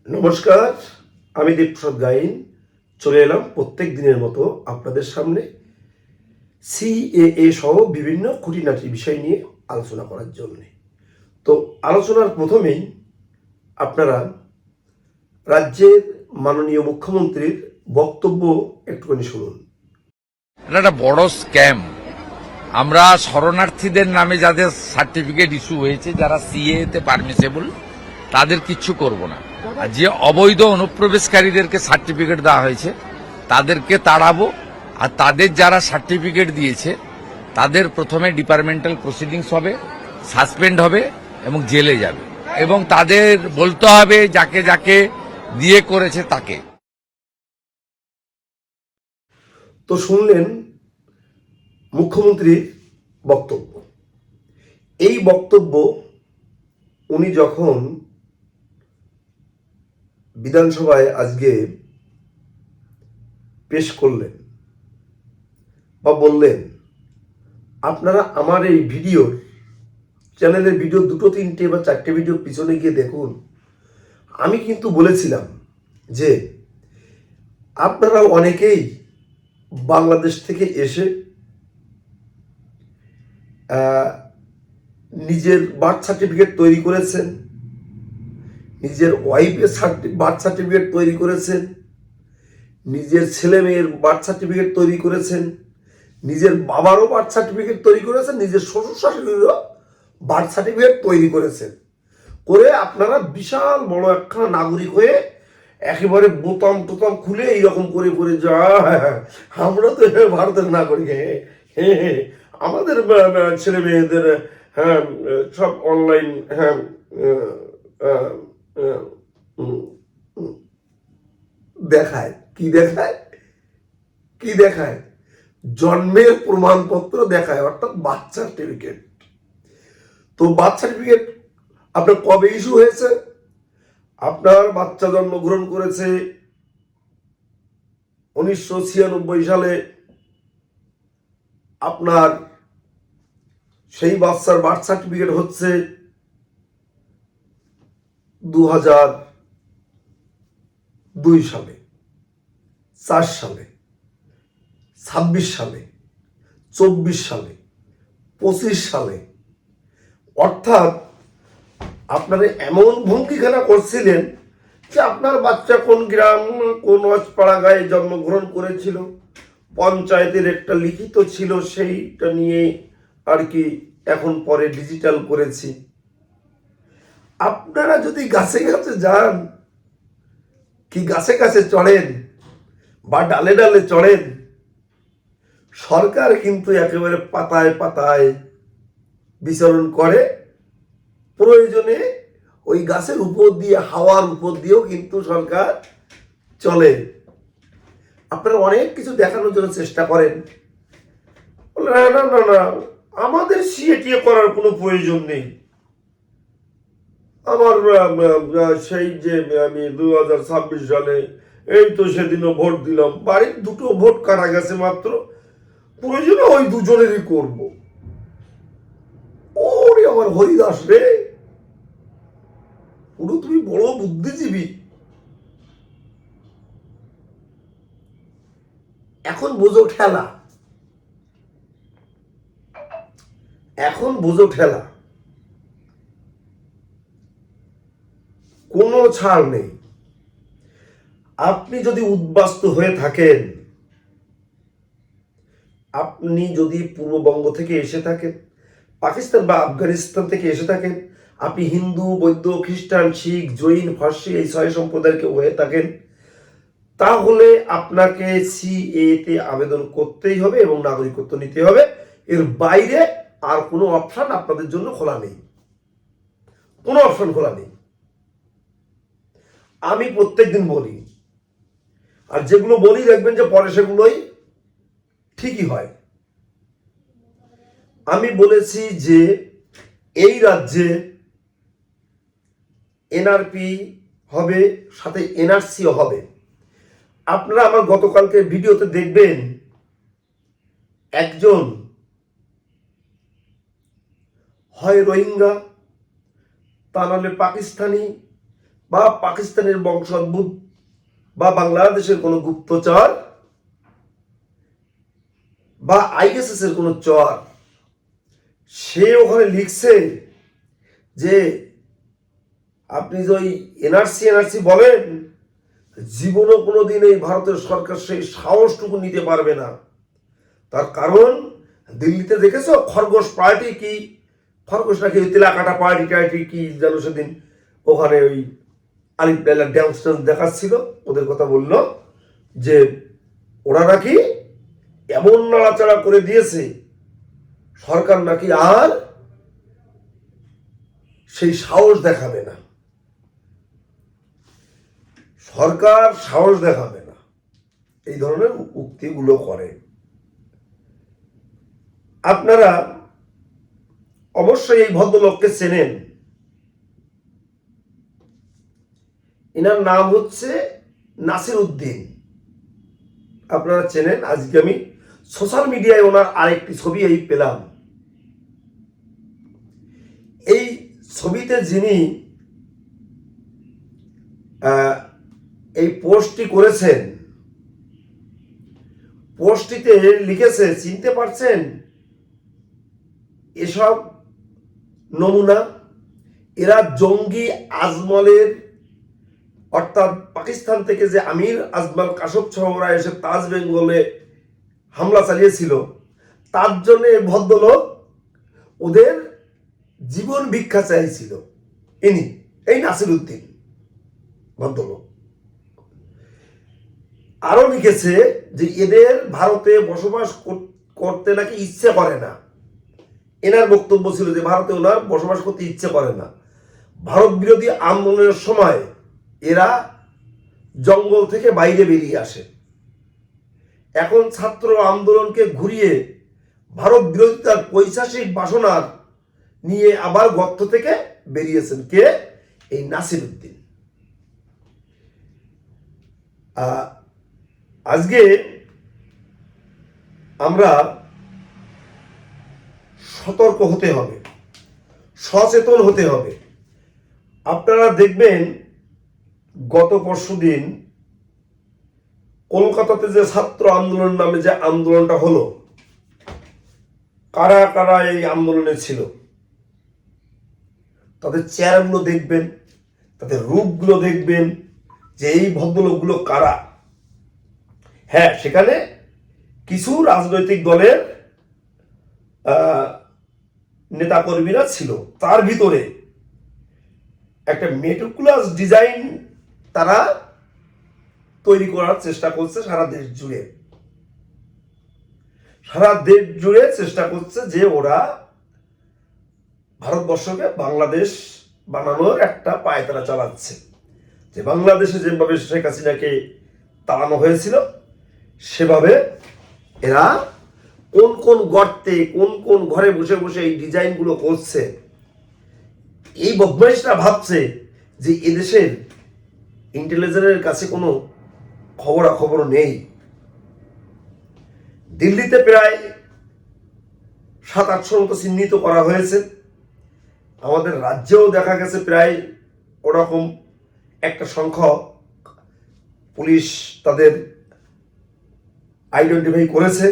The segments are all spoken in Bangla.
নমস্কার, আমি দেবপ্রসাদ গাইন চলে এলাম প্রত্যেক দিনের মতো আপনাদের সামনে সিএএ সহ বিভিন্ন খুঁটিনাটি বিষয় নিয়ে আলোচনা করার জন্য। তো আলোচনার প্রথমেই আপনারা রাজ্যের মাননীয় মুখ্যমন্ত্রীর বক্তব্য একটুখানি শুনুন। এটা একটা বড় স্ক্যাম। আমরা শরণার্থীদের নামে যাদের সার্টিফিকেট ইস্যু হয়েছে, যারা সিএ তে পারমিসেবল, তাদের কিচ্ছু করব না। আর যে অবৈধ অনুপ্রবেশকারীদেরকে সার্টিফিকেট দেওয়া হয়েছে তাদেরকে তাড়াবো। আর তাদের যারা সার্টিফিকেট দিয়েছে তাদের প্রথমে ডিপার্টমেন্টাল প্রসিডিংস হবে, সাসপেন্ড হবে এবং জেলে যাবে, এবং তাদের বলতে হবে যাকে যাকে দিয়ে করেছে তাকে। তো শুনলেন মুখ্যমন্ত্রীর বক্তব্য। এই বক্তব্য উনি যখন বিধানসভায় আজকে পেশ করলেন বা বললেন, আপনারা আমার এই ভিডিওর চ্যানেলের ভিডিও 2, 3 বা 4টে ভিডিও পিছনে গিয়ে দেখুন। আমি কিন্তু বলেছিলাম যে আপনারা অনেকেই বাংলাদেশ থেকে এসে নিজের বার্থ সার্টিফিকেট তৈরি করেছেন, নিজের ওয়াইফের বার্থ সার্টিফিকেট তৈরি করেছেন, নিজের ছেলে মেয়ের বার্থ সার্টিফিকেট তৈরি করেছেন, নিজের বাবারও বার্থ সার্টিফিকেট তৈরি করেছেন, নিজের শ্বশুর শাশুড়িরও বার্থ সার্টিফিকেট তৈরি করেছেন। করে আপনারা বিশাল বড় একখানা নাগরিক হয়ে একেবারে বোতাম টোতাম খুলে এইরকম করে করে যা আমরা তো ভারতের নাগরিক, হ্যাঁ হ্যাঁ আমাদের ছেলে মেয়েদের হ্যাঁ সব অনলাইন হ্যাঁ দেখায়। কি দেখায়? কি দেখায়? জন্মের প্রমাণপত্র দেখায়, অর্থাৎ বার্থ সার্টিফিকেট। তো বার্থ সার্টিফিকেট আপনার কবে ইস্যু হয়েছে? আপনার বাচ্চা জন্মগ্রহণ করেছে 1996 সালে। আপনার সেই বাচ্চার বার্থ সার্টিফিকেট হচ্ছে 2002 সালে, 4 সালে, 26 সালে, 24 সালে, 25 সালে। অর্থাৎ আপনারা এমন ভঙ্গিখানা করছিলেন যে আপনার বাচ্চা কোন গ্রাম কোন পাড়া গায়ে জন্মগ্রহণ করেছিল, পঞ্চায়েতের একটা লিখিত ছিল, সেইটা নিয়ে আর কি এখন পরে ডিজিটাল করেছি। আপনারা যদি গাছে গাছে যান, কি গাছে গাছে চড়েন বা ডালে ডালে চড়েন, সরকার কিন্তু একেবারে পাতায় পাতায় বিচরণ করে। প্রয়োজনে ওই গাছের উপর দিয়ে, হাওয়ার উপর দিয়েও কিন্তু সরকার চলে। আপনারা অনেক কিছু দেখানোর জন্য চেষ্টা করেন। না না না না, আমাদের সিএটিএ করার কোনো প্রয়োজন নেই। আমার সেই যে আমি 2026 সালে এই তো সেদিনও ভোট দিলাম, বাড়ির 2টো ভোট কাটা গেছে মাত্র, প্রয়োজনে ওই দুজনেরই করব। ওরে আমার হরিদাস রে, পুরো তুমি বড় বুদ্ধিজীবী। এখন বোঝো ঠেলা, এখন বোঝো ঠেলা, কোনো ছাড় নেই। আপনি যদি উদ্বাস্তু হয়ে থাকেন, আপনি যদি পূর্ববঙ্গ থেকে এসে থাকেন, পাকিস্তান বা আফগানিস্তান থেকে এসে থাকেন, আপনি হিন্দু, বৌদ্ধ, খ্রিস্টান, শিখ, জৈন, ফার্সি এই 6 সম্প্রদায়ের কেউ হয়ে থাকেন, তাহলে আপনাকে সিএ তে আবেদন করতেই হবে এবং নাগরিকত্ব নিতে হবে। এর বাইরে আর কোনো অপশন আপনাদের জন্য খোলা নেই, কোনো অপশন খোলা নেই। আমি প্রত্যেকদিন বলি, আর যেগুলো বলি দেখবেন যে পরে সেগুলোই ঠিকই হয়। আমি বলেছি যে এই রাজ্যে এনআরপি হবে, সাথে এনআরসিও হবে। আপনারা আমার গতকালকে ভিডিওতে দেখবেন একজন হয় রোহিঙ্গা, তা নাহলে পাকিস্তানি, বা পাকিস্তানের বংশোদ্ভূত বা বাংলাদেশের কোনো গুপ্তচর বা আইএসএস এর কোনো চর, সে ওখানে লিখছে যে আপনি যে ওই এনআরসি বলেন, জীবনও কোনোদিন এই ভারতের সরকার সেই সাহসটুকু নিতে পারবে না। তার কারণ দিল্লিতে দেখেছো খরগোশ পার্টি কি, খরগোশ নাকি ওই তেলাকাটা পার্টি টার্টি কি যেন সেদিন ওখানে ওই আলিফ লাইলা ড্যান্স দেখাচ্ছিল, ওদের কথা বললো যে ওরা নাকি এমন নাড়াচাড়া করে দিয়েছে সরকার নাকি আর সেই সাহস দেখাবে না, সরকার সাহস দেখাবে না, এই ধরনের উক্তিগুলো করে। আপনারা অবশ্যই এই ভদ্রলোককে চেনেন, এনার নাম হচ্ছে নাসির উদ্দিন, আপনারা চেনেন। আজকে আমি সোশ্যাল মিডিয়ায় ওনার আরেকটি ছবি এই পেলাম। এই ছবিতে যিনি এই পোস্টটি করেছেন, পোস্টটিতে লিখেছে, চিনতে পারছেন এসব নমুনা? এরা জঙ্গি আজমলের, অর্থাৎ পাকিস্তান থেকে যে আমির আজমল কাসব ওরা এসে তাজ বেঙ্গলে হামলা চালিয়েছিল, তার জন্য ভদ্রলোক ওদের জীবন ভিক্ষা চাইছিল। ইনি এই নাসির উদ্দিন ভদ্রলোক। আরো লিখেছে যে এদের ভারতে বসবাস করতে নাকি ইচ্ছে করে না। এনার বক্তব্য ছিল যে ভারতে ওনার বসবাস করতে ইচ্ছে করে না। ভারত বিরোধী আন্দোলনের সময় এরা জঙ্গল থেকে বাইরে বেরিয়ে আসে। এখন ছাত্র আন্দোলনকে ঘুরিয়ে ভারত বিরোধিতার পৈশাচিক বাসনার নিয়ে আবার গর্ত থেকে বেরিয়েছেন কে? এই নাসির উদ্দিন। আজকে আমরা সতর্ক হতে হবে, সচেতন হতে হবে। আপনারা দেখবেন গত পরশুদিন কলকাতাতে যে ছাত্র আন্দোলন নামে যে আন্দোলনটা হলো, কারা কারা এই আন্দোলনে ছিল, তাদের চেহারাগুলো দেখবেন, তাদের রূপগুলো দেখবেন যে এই ভদ্রলোকগুলো কারা। হ্যাঁ, সেখানে কিছু রাজনৈতিক দলের নেতাকর্মীরা ছিল, তার ভিতরে একটা মেটিকুলাস ডিজাইন তারা তৈরি করার চেষ্টা করছে সারা দেশ জুড়ে। সারা দেশ জুড়ে চেষ্টা করছে যে ওরা ভারতবর্ষকে বাংলাদেশ বানানোর একটা পায়তারা চালাচ্ছে। যে বাংলাদেশে যেভাবে শেখ হাসিনাকে তাড়ানো হয়েছিল, সেভাবে এরা কোন কোন গর্তে, কোন কোন ঘরে বসে বসে এই ডিজাইনগুলো করছে। এই বদমাইশরা ভাবছে যে এদেশের ইন্টেলিজেন্সের কাছে কোনো খবরাখবর নেই। দিল্লিতে প্রায় 700-800 মতো চিহ্নিত করা হয়েছে। আমাদের রাজ্যেও দেখা গেছে প্রায় ওরকম একটা সংখ্যক পুলিশ তাদের আইডেন্টিফাই করেছে।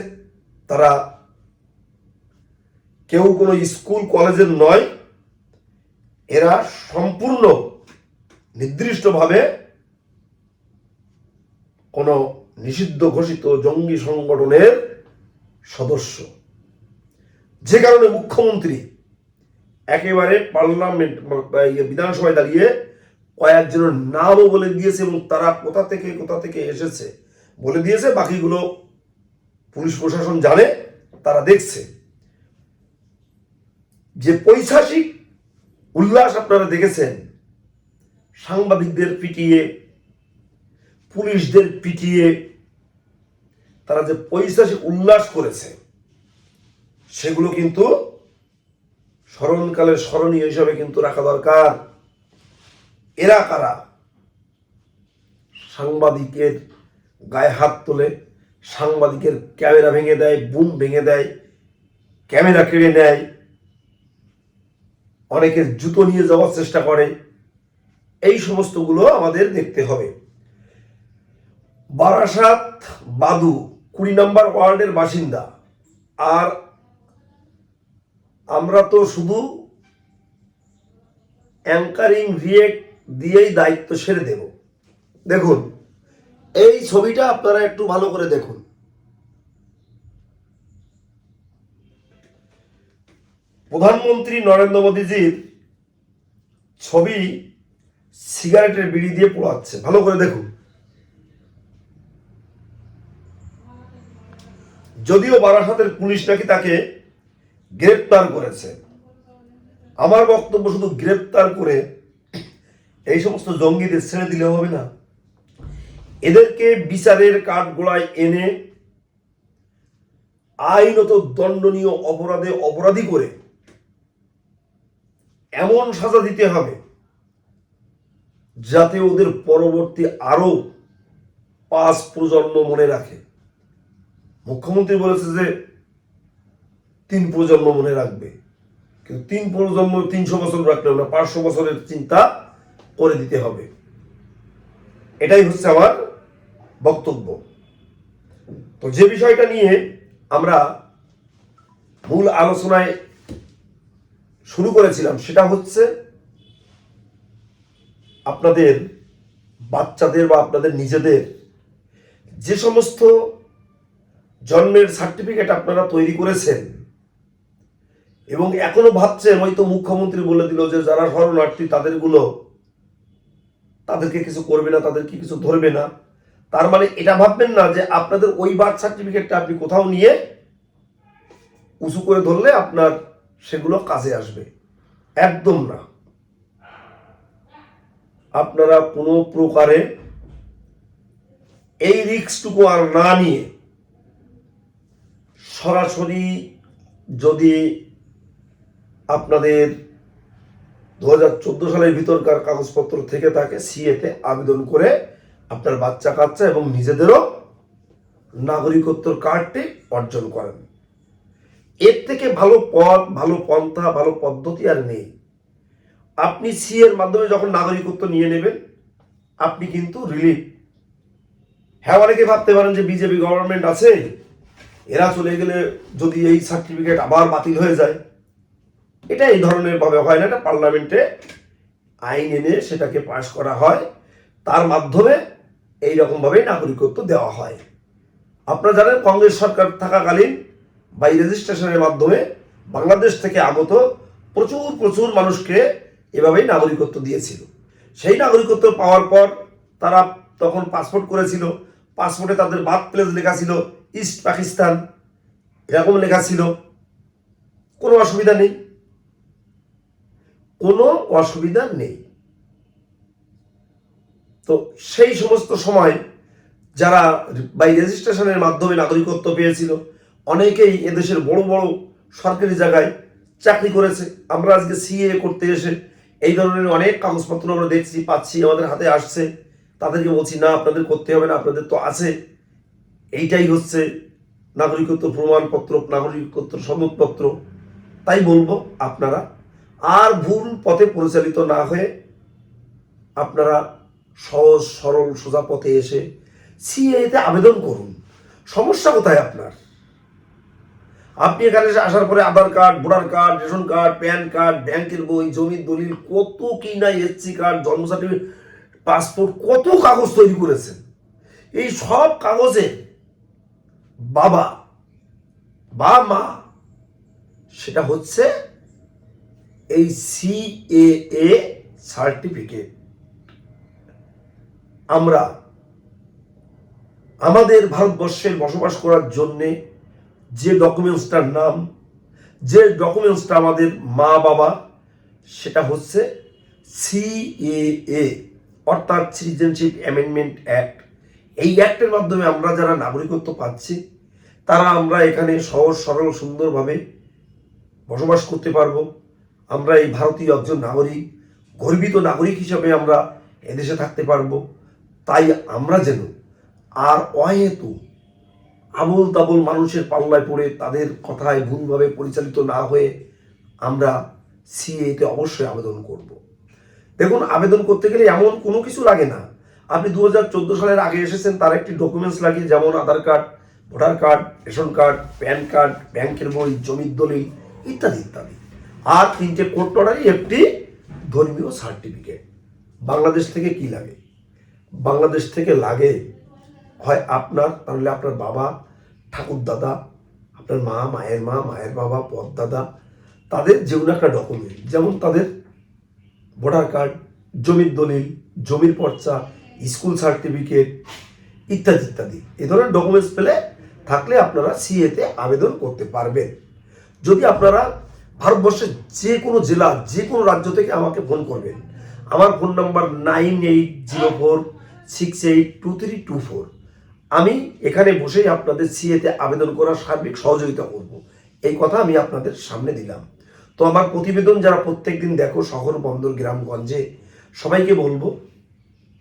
তারা কেউ কোনো স্কুল কলেজের নয়, এরা সম্পূর্ণ নির্দিষ্টভাবে কোনো নিষিদ্ধ ঘোষিত জঙ্গি সংগঠনের সদস্য। যে কারণে মুখ্যমন্ত্রী একেবারে পার্লামেন্ট বিধানসভায় দাঁড়িয়ে কয়েকজনের নামও বলে দিয়েছে এবং তারা কোথা থেকে এসেছে বলে দিয়েছে। বাকিগুলো পুলিশ প্রশাসন জানে, তারা দেখছে। যে পৈশাচিক উল্লাস আপনারা দেখেছেন, সাংবাদিকদের পিটিয়ে, পুলিশদের পিটিয়ে তারা যে পৈশাচিক উল্লাস করেছে, সেগুলো কিন্তু স্মরণকালের স্মরণীয় হিসাবে কিন্তু রাখা দরকার। এরা কারা? সাংবাদিকের গায়ে হাত তোলে, সাংবাদিকের ক্যামেরা ভেঙে দেয়, বুম ভেঙে দেয়, ক্যামেরা কেড়ে নেয়, অনেকের জুতো নিয়ে যাওয়ার চেষ্টা করে। এই সমস্তগুলো আমাদের দেখতে হবে। বারাসাত বাদু 20 নম্বর ওয়ার্ডের বাসিন্দা, আর আমরা তো শুধু অ্যাঙ্কারিং রিয়েক্ট দিয়েই দায়িত্ব সেরে দেব। দেখুন এই ছবিটা আপনারা একটু ভালো করে দেখুন। প্রধানমন্ত্রী নরেন্দ্র মোদীজির ছবি সিগারেটের বিড়ি দিয়ে পোড়াচ্ছে, ভালো করে দেখুন। যদিও বারাসাতের পুলিশ নাকি তাকে গ্রেপ্তার করেছে, আমার বক্তব্য শুধু গ্রেপ্তার করে এই সমস্ত জঙ্গিদের ছেড়ে দিলে হবে না, এদেরকে বিচারের কাঠগোড়ায় এনে আইনত দণ্ডনীয় অপরাধে অপরাধী করে এমন সাজা দিতে হবে যাতে ওদের পরবর্তী আরো 5 প্রজন্ম মনে রাখে। মুখ্যমন্ত্রী বলেছে যে 3 প্রজন্ম মনে রাখবে, কিন্তু 3 প্রজন্ম 300 বছর রাখলে না, 500 বছরের চিন্তা করে দিতে হবে। এটাই হচ্ছে আমার বক্তব্য। তো যে বিষয়টা নিয়ে আমরা মূল আলোচনায় শুরু করেছিলাম সেটা হচ্ছে আপনাদের বাচ্চাদের বা আপনাদের নিজেদের যে সমস্ত জন্মের সার্টিফিকেট আপনারা তৈরি করেছেন এবং এখনো ভাবছেন হয়তো মুখ্যমন্ত্রী বলে দিল যে যারা শরণার্থী তাদেরকে কিছু করবে না, তাদেরকে কিছু ধরবে না, তার মানে এটা ভাববেন না যে আপনাদের ওই বার্থ সার্টিফিকেটটা আপনি কোথাও নিয়ে উঁচু করে ধরলে আপনার সেগুলো কাজে আসবে, একদম না। আপনারা কোনো প্রকারে এই রিস্কটুকু আর না নিয়ে সরাসরি যদি আপনাদের 2014 সালের ভিতরকার কাগজপত্র থেকে থাকে সিএতে আবেদন করে আপনার বাচ্চা কাচ্চা এবং নিজেদেরও নাগরিকত্ব কার্ডটি অর্জন করেন। এর থেকে ভালো পথ, ভালো পন্থা, ভালো পদ্ধতি আর নেই। আপনি সি এর মাধ্যমে যখন নাগরিকত্ব নিয়ে নেবেন আপনি কিন্তু রিলিফ। হ্যাঁ, অনেকে ভাবতে পারেন যে বিজেপি গভর্নমেন্ট আছে, এরা চলে গেলে যদি এই সার্টিফিকেট আবার বাতিল হয়ে যায়, এটা এই ধরনের ভাবে হয় না। এটা পার্লামেন্টে আইন এনে সেটাকে পাশ করা হয়, তার মাধ্যমে এইরকম ভাবে নাগরিকত্ব দেওয়া হয়। আপনারা জানেন কংগ্রেস সরকার থাকাকালীন বাই রেজিস্ট্রেশনের মাধ্যমে বাংলাদেশ থেকে আগত প্রচুর মানুষকে এভাবেই নাগরিকত্ব দিয়েছিল। সেই নাগরিকত্ব পাওয়ার পর তারা তখন পাসপোর্ট করেছিল, পাসপোর্টে তাদের বার্থ প্লেস লেখা ছিল ইস্ট পাকিস্তান, এরকম লেখা ছিল, কোনো অসুবিধা নেই, কোনো অসুবিধা নেই। তো সেই সমস্ত সময় যারা বাই রেজিস্ট্রেশনের মাধ্যমে নাগরিকত্ব পেয়েছিল অনেকেই এদেশের বড় বড় সরকারি জায়গায় চাকরি করেছে। আমরা আজকে সিএ করতে এসে এই ধরনের অনেক কাগজপত্র আমরা দেখছি, পাচ্ছি, আমাদের হাতে আসছে, তাদেরকে বলছি না আপনাদের করতে হবে না, আপনাদের তো আছে, এইটাই হচ্ছে নাগরিকত্ব প্রমাণপত্র, নাগরিকত্ব সনদপত্র। তাই বলবো আপনারা আর ভুল পথে পরিচালিত না হয়ে আপনারা সহজ সরল সোজা পথে এসে সিএতে আবেদন করুন। সমস্যা কোথায় আপনার? আপনি এখানে আসার পরে Aadhaar card, voter card, ration card, PAN card, ব্যাংকের বই, জমির দলিল, কত কি না, এসসি কার্ড, জন্ম সার্টিফিকেট, পাসপোর্ট, কত কাগজ তৈরি করেছেন। এই সব কাগজে বাবা বা মা সেটা হচ্ছে এই সিএএ সার্টিফিকেট। আমরা আমাদের ভারতবর্ষের বসবাস করার জন্যে যে ডকুমেন্টসটার নাম, যে ডকুমেন্টসটা আমাদের মা বাবা, সেটা হচ্ছে সিএএ অর্থাৎ সিটিজেনশিপ অ্যামেন্ডমেন্ট অ্যাক্ট। এই অ্যাক্টের মাধ্যমে আমরা যারা নাগরিকত্ব পাচ্ছি তারা আমরা এখানে সহজ সরল সুন্দরভাবে বসবাস করতে পারবো। আমরা এই ভারতীয় একজন নাগরিক, গর্বিত নাগরিক হিসাবে আমরা এদেশে থাকতে পারবো। তাই আমরা যেন আর অহেতু আবল তাবল মানুষের পাল্লায় পড়ে তাদের কথায় ভুলভাবে পরিচালিত না হয়ে আমরা সিএতে অবশ্যই আবেদন করব। দেখুন, আবেদন করতে গেলে এমন কোনো কিছু লাগে না। আপনি 2014 সালের আগে এসেছেন, তার একটি ডকুমেন্টস লাগে, যেমন Aadhaar card, voter card, ration card, PAN card, ব্যাংকের বই, জমির দলিল ইত্যাদি ইত্যাদি। আর 3টে কোর্ট অর্ডারই একটি ধর্মীয় সার্টিফিকেট। বাংলাদেশ থেকে কি লাগে? বাংলাদেশ থেকে লাগে হয় আপনার, তাহলে আপনার বাবা, ঠাকুরদাদা, আপনার মা, মায়ের মা, মায়ের বাবা, পরদাদা, তাদের যে কোনো একটা ডকুমেন্ট, যেমন তাদের ভোটার কার্ড, জমির দলিল, জমির পর্চা, স্কুল সার্টিফিকেট ইত্যাদি ইত্যাদি। এই ধরনের ডকুমেন্টস পেলে থাকলে আপনারা সিএতে আবেদন করতে পারবেন। যদি আপনারা ভারতবর্ষের যে কোনো জেলা, যে কোনো রাজ্য থেকে আমাকে ফোন করবেন। আমার ফোন নাম্বার 9804682324। আমি এখানে বসেই আপনাদের সিএতে আবেদন করার সার্বিক সহযোগিতা করব, এই কথা আমি আপনাদের সামনে দিলাম। তো আমার প্রতিবেদন যারা প্রত্যেকদিন দেখো শহর, বন্দর, গ্রামগঞ্জে, সবাইকে বলবো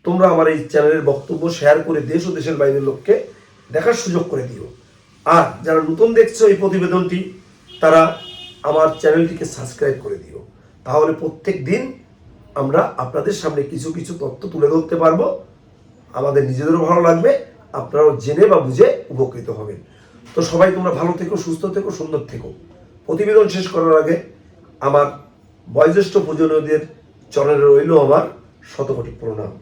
তোমরা আমার এই চ্যানেলের বক্তব্য শেয়ার করে দেশ ও দেশের বাইরের লোককে দেখার সুযোগ করে দিও। আর যারা নতুন দেখছো এই প্রতিবেদনটি, তারা আমার চ্যানেলটিকে সাবস্ক্রাইব করে দিও। তাহলে প্রত্যেক দিন আমরা আপনাদের সামনে কিছু কিছু তথ্য তুলে ধরতে পারবো। আমাদের নিজেদেরও ভালো লাগবে, আপনারাও জেনে বা বুঝে উপকৃত হবেন। তো সবাই তোমরা ভালো থেকো, সুস্থ থেকো, সুন্দর থেকো। প্রতিবেদন শেষ করার আগে আমার বয়োজ্যেষ্ঠ পূজনীয়দের চরণে রইল আমার শতকোটি প্রণাম।